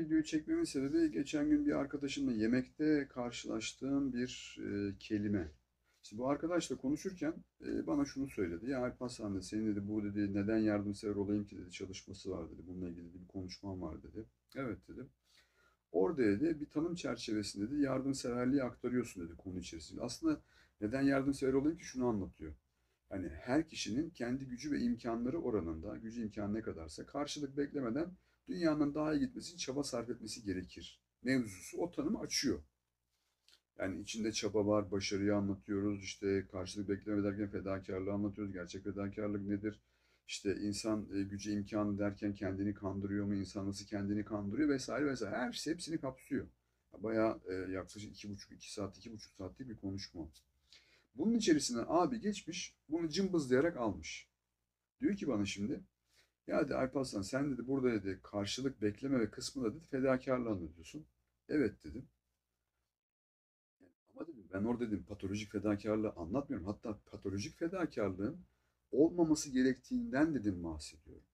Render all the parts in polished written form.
videoyu çekmemin sebebi geçen gün bir arkadaşımla yemekte karşılaştığım bir kelime. İşte bu arkadaşla konuşurken bana şunu söyledi. Ya Alparslan dedi, senin dedi bu dedi neden yardımsever olayım ki dedi çalışması var dedi. Bununla ilgili bir konuşmam var dedi. Evet dedim. Orada dedi bir tanım çerçevesinde dedi yardımseverliği aktarıyorsun dedi konu içerisinde. Aslında neden yardımsever olayım ki şunu anlatıyor. Yani her kişinin kendi gücü ve imkanları oranında, gücü imkanı ne kadarsa karşılık beklemeden dünyanın daha iyi gitmesi için çaba sarf etmesi gerekir. Mevzusu o tanımı açıyor. Yani içinde çaba var, başarıyı anlatıyoruz, işte karşılık bekleme derken fedakarlığı anlatıyoruz. Gerçek fedakarlık nedir? İşte insan gücü imkanı derken kendini kandırıyor mu? İnsan nasıl kendini kandırıyor vesaire vesaire. Her şey hepsini kapsıyor. Bayağı yaklaşık 2,5 saat, 2,5 saatlik bir konuşma. Bunun içerisinden abi geçmiş, bunu cımbızlayarak almış. Diyor ki bana şimdi, ya dedi Alparslan sen dedi burada dedi karşılık bekleme ve kısmında dedi fedakarlığı anlatıyorsun. Evet dedim. Ama dedim ben orada dedim patolojik fedakarlığı anlatmıyorum. Hatta patolojik fedakarlığın olmaması gerektiğinden dedim bahsediyorum.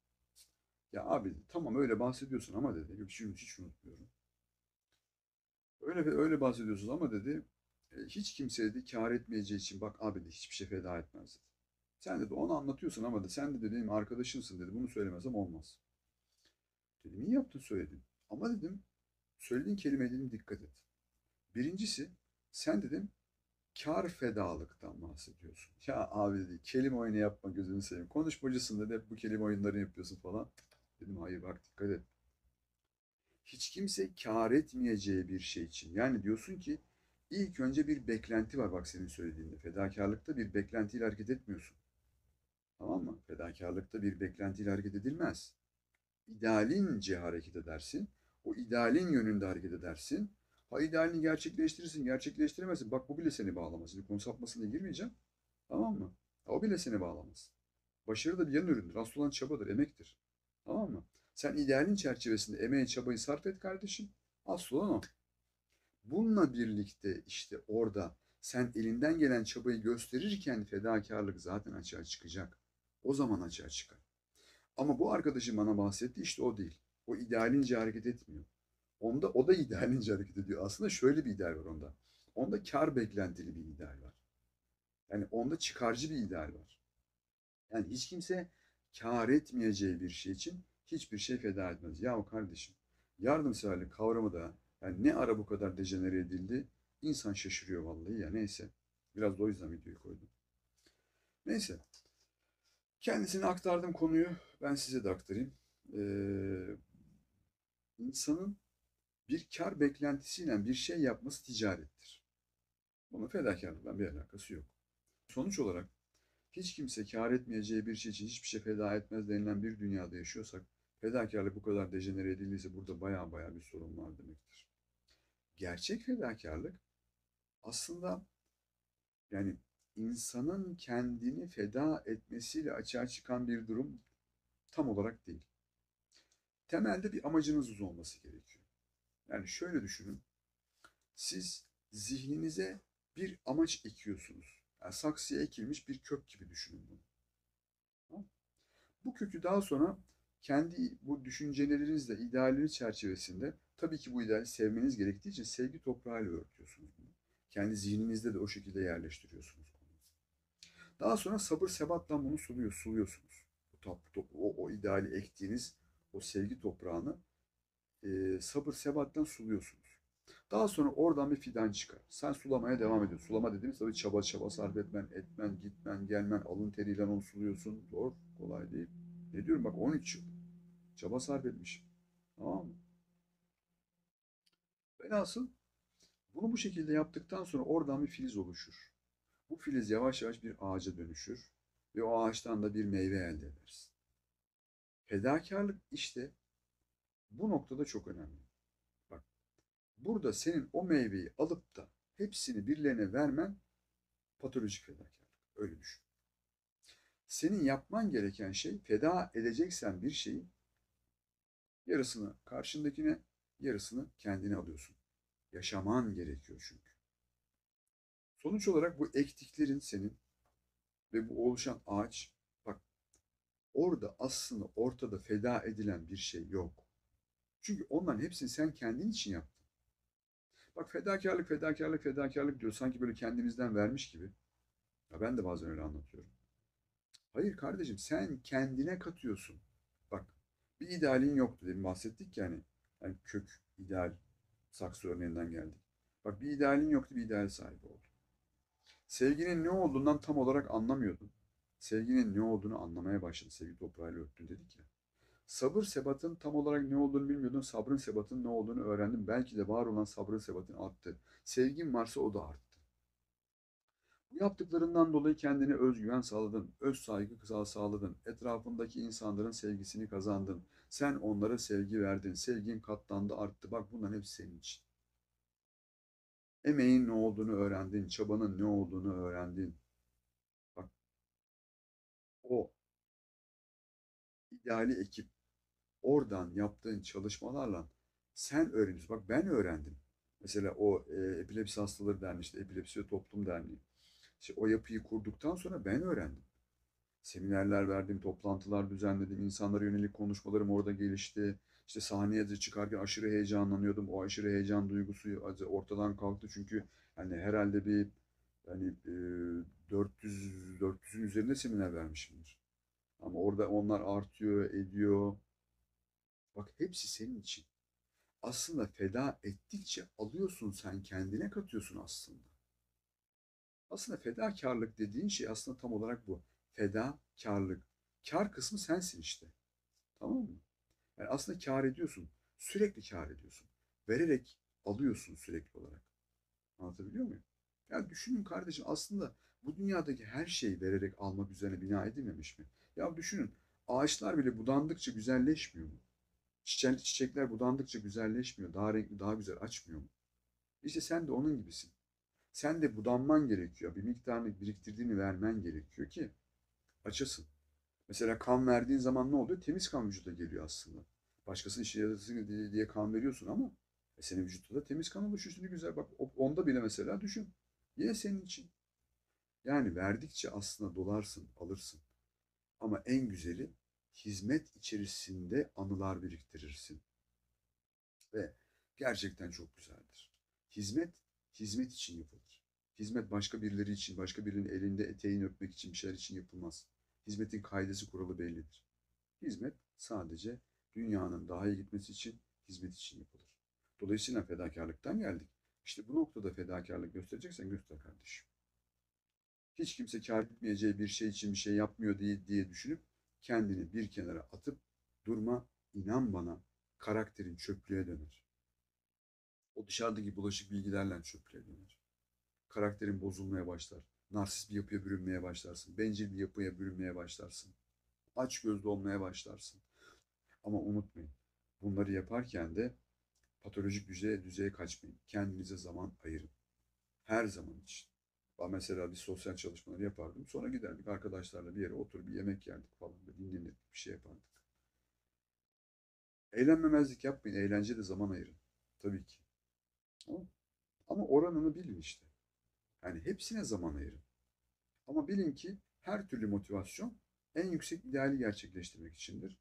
Ya abi tamam öyle bahsediyorsun ama dedi, yok şimdi hiç unutmuyorum. Öyle bahsediyorsunuz ama dedi hiç kimse dedi kâr etmeyeceği için bak abi de hiçbir şey feda etmez dedi. Sen dedi onu anlatıyorsun ama de sen de benim arkadaşımsın dedi. Bunu söylemezsem olmaz. Dedim iyi yaptın söyledin. Ama dedim söylediğin kelimeye dedim dikkat et. Birincisi sen dedim kar fedalıktan bahsediyorsun. Ya abi dedi kelime oyunu yapma gözünü seveyim. Konuşmacısın dedi hep bu kelime oyunlarını yapıyorsun falan. Dedim hayır bak dikkat et. Hiç kimse kar etmeyeceği bir şey için. Yani diyorsun ki ilk önce bir beklenti var bak senin söylediğinde. Fedakarlıkta bir beklentiyle hareket etmiyorsun. Tamam mı? Fedakarlıkta bir beklentiyle hareket edilmez. İdealince hareket edersin. O idealin yönünde hareket edersin. Ha idealini gerçekleştirirsin, gerçekleştiremezsin. Bak bu bile seni bağlamaz. Şimdi konu sapmasına girmeyeceğim. Tamam mı? Ha, o bile seni bağlamaz. Başarı da bir yan üründür. Asıl olan çabadır, emektir. Tamam mı? Sen idealin çerçevesinde emeği, çabayı sarf et kardeşim. Asıl olan o. Bununla birlikte işte orada sen elinden gelen çabayı gösterirken fedakarlık zaten açığa çıkacak. O zaman açığa çıkar. Ama bu arkadaşım bana bahsetti işte o değil. O idealince hareket etmiyor. Onda o da idealince hareket ediyor. Aslında şöyle bir ideal var onda. Onda kar beklentili bir ideal var. Yani onda çıkarcı bir ideal var. Yani hiç kimse kar etmeyeceği bir şey için hiçbir şey feda etmez. Ya kardeşim yardımseverlik kavramı da yani ne ara bu kadar dejenere edildi? İnsan şaşırıyor vallahi ya neyse. Biraz da o yüzden videoyu koydum. Neyse. Kendisine aktardım konuyu. Ben size de aktarayım. İnsanın bir kar beklentisiyle bir şey yapması ticarettir. Bunun fedakarlıkla bir alakası yok. Sonuç olarak hiç kimse kar etmeyeceği bir şey için hiçbir şey feda etmez denilen bir dünyada yaşıyorsak fedakarlık bu kadar dejenere edildiyse burada baya baya bir sorun var demektir. Gerçek fedakarlık aslında yani insanın kendini feda etmesiyle açığa çıkan bir durum tam olarak değil. Temelde bir amacınız olması gerekiyor. Yani şöyle düşünün. Siz zihninize bir amaç ekiyorsunuz. Yani saksıya ekilmiş bir kök gibi düşünün bunu. Tamam. Bu kökü daha sonra kendi bu düşüncelerinizle, idealiniz çerçevesinde tabii ki bu ideali sevmeniz gerektiği için sevgi toprağıyla örtüyorsunuz bunu. Kendi zihninizde de o şekilde yerleştiriyorsunuz bunu. Daha sonra sabır sebatla bunu suluyorsunuz. O ideali ektiğiniz o sevgi toprağını sabır sebattan suluyorsunuz. Daha sonra oradan bir fidan çıkar. Sen sulamaya devam ediyorsun. Sulama dediğimiz tabii çaba sarf etmen, gitmen, gelmen, alın teriyle onu suluyorsun. Zor, kolay değil. Ne diyorum bak 13 yıl. Çaba sarf etmişim. Tamam mı? Velhasıl bunu bu şekilde yaptıktan sonra oradan bir filiz oluşur. Bu filiz yavaş yavaş bir ağaca dönüşür ve o ağaçtan da bir meyve elde edersin. Fedakarlık işte bu noktada çok önemli. Bak burada senin o meyveyi alıp da hepsini birilerine vermen patolojik fedakarlık. Öyle düşün. Senin yapman gereken şey feda edeceksen bir şeyi yarısını karşındakine yarısını kendine alıyorsun. Yaşaman gerekiyor çünkü. Sonuç olarak bu ektiklerin senin ve bu oluşan ağaç bak orada aslında ortada feda edilen bir şey yok. Çünkü onların hepsini sen kendin için yaptın. Bak fedakarlık, fedakarlık, fedakarlık diyor. Sanki böyle kendimizden vermiş gibi. Ya ben de bazen öyle anlatıyorum. Hayır kardeşim sen kendine katıyorsun. Bak bir idealin yoktu demin bahsettik yani. Yani kök, ideal, saksı örneğinden geldik. Bak bir idealin yoktu bir ideal sahibi oldun. Sevginin ne olduğundan tam olarak anlamıyordun. Sevginin ne olduğunu anlamaya başladın. Sevgi toprağıyla örttün dedik ya. Sabır sebatın tam olarak ne olduğunu bilmiyordun. Sabrın sebatın ne olduğunu öğrendin. Belki de var olan sabrın sebatın arttı. Sevgin varsa o da arttı. Bu yaptıklarından dolayı kendine özgüven sağladın, öz saygı sağladın, etrafındaki insanların sevgisini kazandın. Sen onlara sevgi verdin, sevgin katlandı, arttı. Bak bunların hepsi senin için. Emeğin ne olduğunu öğrendin, çabanın ne olduğunu öğrendin. Bak o ideali ekip, oradan yaptığın çalışmalarla sen öğreniyorsun. Bak ben öğrendim. Mesela o Epilepsi Hastaları Derneği, işte Epilepsi ve Toplum Derneği. İşte o yapıyı kurduktan sonra ben öğrendim. Seminerler verdim, toplantılar düzenledim, insanlara yönelik konuşmalarım orada gelişti. İşte sahneye de çıkarken aşırı heyecanlanıyordum. O aşırı heyecan duygusu ortadan kalktı çünkü hani herhalde bir hani 400'ün üzerinde seminer vermişimdir. Ama orada onlar artıyor, ediyor. Bak hepsi senin için. Aslında feda ettikçe alıyorsun sen kendine katıyorsun aslında. Aslında fedakarlık dediğin şey aslında tam olarak bu. Fedakarlık. Kar kısmı sensin işte. Tamam mı? Yani aslında kar ediyorsun. Sürekli kar ediyorsun. Vererek alıyorsun sürekli olarak. Anlatabiliyor muyum? Ya düşünün kardeşim aslında bu dünyadaki her şey vererek almak üzerine bina edilmemiş mi? Ya düşünün ağaçlar bile budandıkça güzelleşmiyor mu? Çiçekler budandıkça güzelleşmiyor. Daha renkli, daha güzel açmıyor mu? İşte sen de onun gibisin. Sen de budanman gerekiyor. Bir miktarını biriktirdiğini vermen gerekiyor ki açasın. Mesela kan verdiğin zaman ne oluyor? Temiz kan vücuda geliyor aslında. Başkasının işe yarasın diye kan veriyorsun ama senin vücutta da temiz kan oluşuyor. Şimdi güzel bak onda bile mesela düşün. Yine senin için. Yani verdikçe aslında dolarsın, alırsın. Ama en güzeli hizmet içerisinde anılar biriktirirsin. Ve gerçekten çok güzeldir. Hizmet, hizmet için yapılır. Hizmet başka birileri için, başka birinin elinde eteğini öpmek için, bir şeyler için yapılmaz. Hizmetin kaidesi kuralı bellidir. Hizmet sadece dünyanın daha iyi gitmesi için, hizmet için yapılır. Dolayısıyla fedakarlıktan geldik. İşte bu noktada fedakarlık göstereceksen göster kardeşim. Hiç kimse kâr etmeyeceği bir şey için bir şey yapmıyor diye düşünüp kendini bir kenara atıp durma. İnan bana karakterin çöplüğe döner. O dışarıdaki bulaşık bilgilerle çöplüğe döner. Karakterin bozulmaya başlar. Narsist bir yapıya bürünmeye başlarsın. Bencil bir yapıya bürünmeye başlarsın. Açgözlü olmaya başlarsın. Ama unutmayın. Bunları yaparken de patolojik düzeye kaçmayın. Kendinize zaman ayırın. Her zaman için. Ben mesela bir sosyal çalışmaları yapardım. Sonra giderdik arkadaşlarla bir yere oturup bir yemek yerdik falan. Bir dinlenirdik, bir şey yapardık. Eğlenmemezlik yapmayın. Eğlence de zaman ayırın. Tabii ki. Ama, ama oranını bilin işte. Yani hepsine zaman ayırın. Ama bilin ki her türlü motivasyon en yüksek ideali gerçekleştirmek içindir.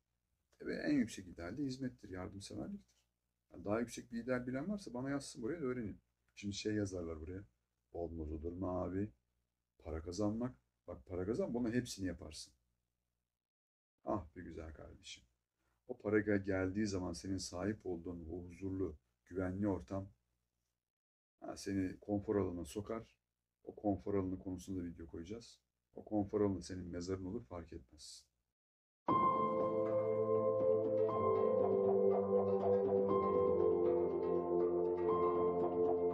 Ve en yüksek ideal de hizmettir, yardımseverliktir. Yani daha yüksek bir ideal bilen varsa bana yazsın buraya da öğrenin. Şimdi şey yazarlar buraya. Olmaz olur mu abi? Para kazanmak. Bak para kazan bunun hepsini yaparsın. Ah be güzel kardeşim. O para geldiği zaman senin sahip olduğun o huzurlu, güvenli ortam seni konfor alanına sokar. O konfor alanı konusunda video koyacağız. O konfor alanı senin mezarın olur fark etmez.